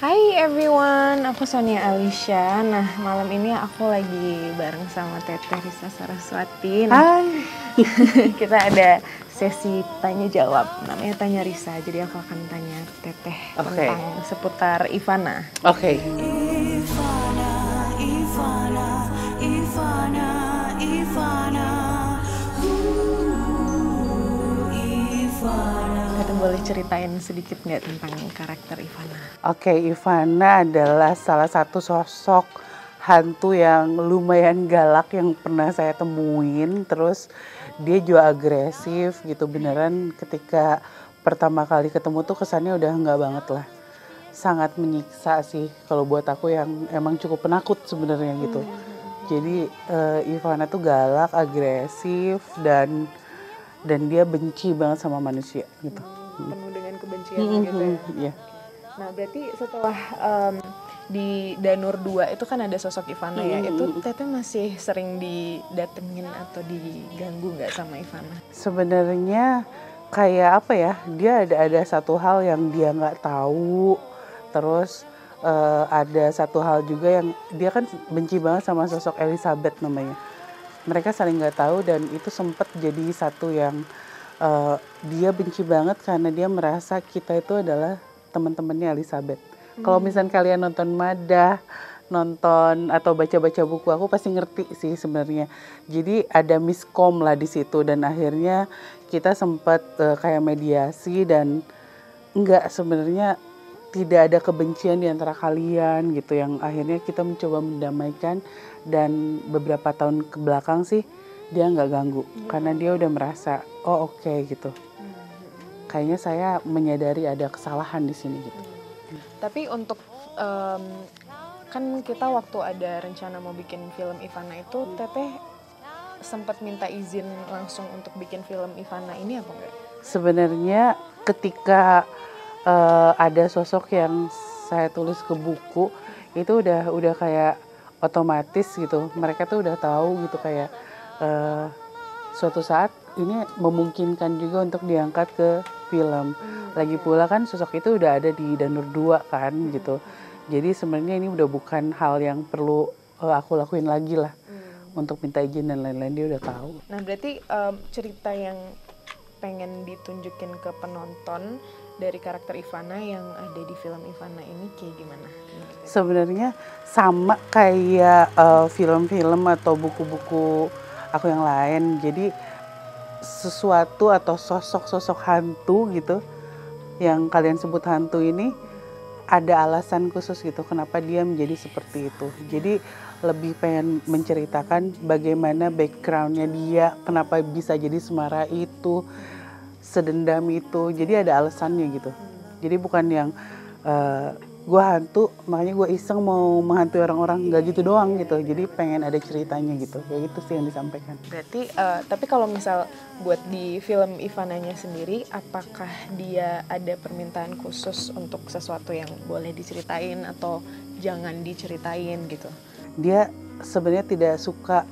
Hai everyone, aku Sonia Alicia. Nah, malam ini aku lagi bareng sama Teteh Risa Saraswati. Hai. Kita ada sesi tanya jawab, namanya Tanya Risa. Jadi aku akan tanya Teteh tentang seputar Ivana. Oke. Teteh boleh ceritain sedikit nggak tentang karakter Ivana? Oke, Ivana adalah salah satu sosok hantu yang lumayan galak yang pernah saya temuin. Terus dia juga agresif gitu, beneran ketika pertama kali ketemu tuh kesannya udah enggak banget lah. Sangat menyiksa sih kalau buat aku yang emang cukup penakut sebenarnya gitu. Jadi Ivana tuh galak, agresif dan dia benci banget sama manusia gitu. Penuh dengan kebencian gitu ya? Iya. Nah berarti setelah di Danur 2 itu kan ada sosok Ivana ya, itu Teteh masih sering didatengin atau diganggu nggak sama Ivana? Sebenarnya kayak apa ya, dia ada satu hal yang dia nggak tahu, terus ada satu hal juga yang dia kan benci banget sama sosok Elizabeth namanya. Mereka saling nggak tahu dan itu sempat jadi satu yang dia benci banget karena dia merasa kita itu adalah teman-temannya Elizabeth. Kalau misalnya kalian nonton Madah, nonton atau baca-baca buku, aku pasti ngerti sih sebenarnya. Jadi ada miskom lah di situ dan akhirnya kita sempat kayak mediasi dan enggak, sebenarnya tidak ada kebencian di antara kalian gitu, yang akhirnya kita mencoba mendamaikan dan beberapa tahun ke belakang sih dia nggak ganggu karena dia udah merasa oh oke, gitu. Kayaknya saya menyadari ada kesalahan di sini gitu. Tapi untuk kan kita waktu ada rencana mau bikin film Ivana itu Teteh sempat minta izin langsung untuk bikin film Ivana ini apa enggak? Sebenarnya ketika ada sosok yang saya tulis ke buku itu udah kayak otomatis gitu. Mereka tuh udah tahu gitu kayak suatu saat ini memungkinkan juga untuk diangkat ke film. Lagi pula kan sosok itu udah ada di Danur 2 kan gitu. Jadi sebenarnya ini udah bukan hal yang perlu aku lakuin lagi lah untuk minta izin dan lain-lain, dia udah tahu. Nah berarti cerita yang pengen ditunjukin ke penonton dari karakter Ivana yang ada di film Ivana ini kayak gimana? Sebenarnya sama kayak film-film atau buku-buku aku yang lain. Jadi sesuatu atau sosok-sosok hantu gitu yang kalian sebut hantu ini ada alasan khusus gitu kenapa dia menjadi seperti itu. Jadi lebih pengen menceritakan bagaimana backgroundnya dia, kenapa bisa jadi semarah itu, sedendam itu. Jadi ada alasannya gitu. Jadi bukan yang gue hantu makanya gue iseng mau menghantui orang-orang, nggak gitu doang gitu. Jadi pengen ada ceritanya gitu, kayak gitu sih yang disampaikan. Berarti tapi kalau misal buat di film Ivananya sendiri, apakah dia ada permintaan khusus untuk sesuatu yang boleh diceritain atau jangan diceritain gitu? Dia sebenarnya tidak suka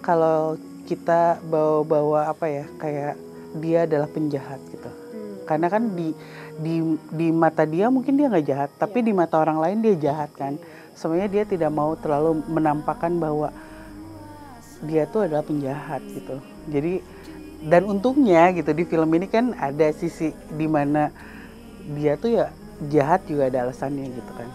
kalau kita bawa-bawa apa ya, kayak dia adalah penjahat gitu. Karena kan di mata dia mungkin dia nggak jahat, tapi di mata orang lain dia jahat kan. Sebenarnya dia tidak mau terlalu menampakkan bahwa dia tuh adalah penjahat gitu. Jadi dan untungnya gitu di film ini kan ada sisi di mana dia tuh ya jahat juga ada alasannya gitu kan.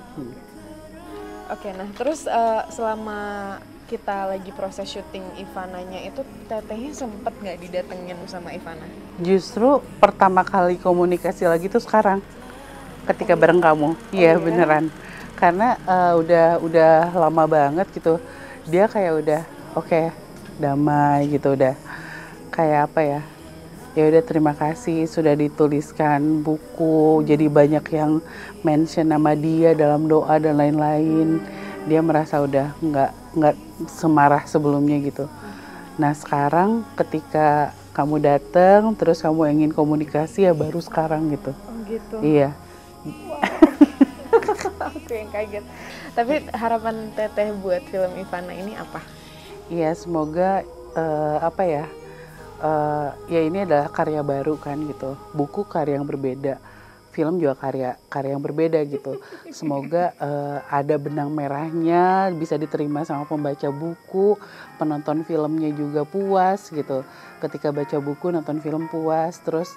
Oke, nah terus selama kita lagi proses syuting Ivananya itu Tetehnya sempet nggak didatengin sama Ivana? Justru pertama kali komunikasi lagi tuh sekarang ketika bareng kamu. Iya beneran. Karena udah lama banget gitu. Dia kayak udah oke, damai gitu, udah kayak apa ya? Ya udah terima kasih sudah dituliskan buku. Jadi banyak yang mention nama dia dalam doa dan lain-lain. Dia merasa udah nggak semarah sebelumnya gitu. Nah sekarang ketika kamu datang terus kamu ingin komunikasi ya baru sekarang gitu. Oh gitu. Iya. Wow. Aku yang kaget. Tapi harapan Teteh buat film Ivana ini apa? Iya semoga apa ya? Ya ini adalah karya baru kan gitu. Buku karya yang berbeda. film juga karya yang berbeda gitu. Semoga ada benang merahnya, bisa diterima sama pembaca buku, penonton filmnya juga puas gitu. Ketika baca buku, nonton film puas. Terus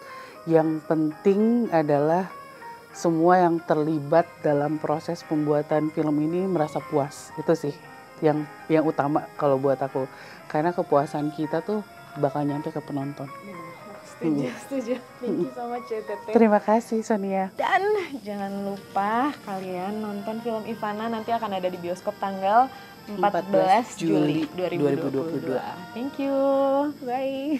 yang penting adalah semua yang terlibat dalam proses pembuatan film ini merasa puas. Itu sih yang utama kalau buat aku. Karena kepuasan kita tuh bakal nyampe ke penonton. Setuju. Thank you so much ya Teteh. Terima kasih Sonia. Dan jangan lupa kalian nonton film Ivana, nanti akan ada di bioskop tanggal 14 Juli 2022. Thank you. Bye.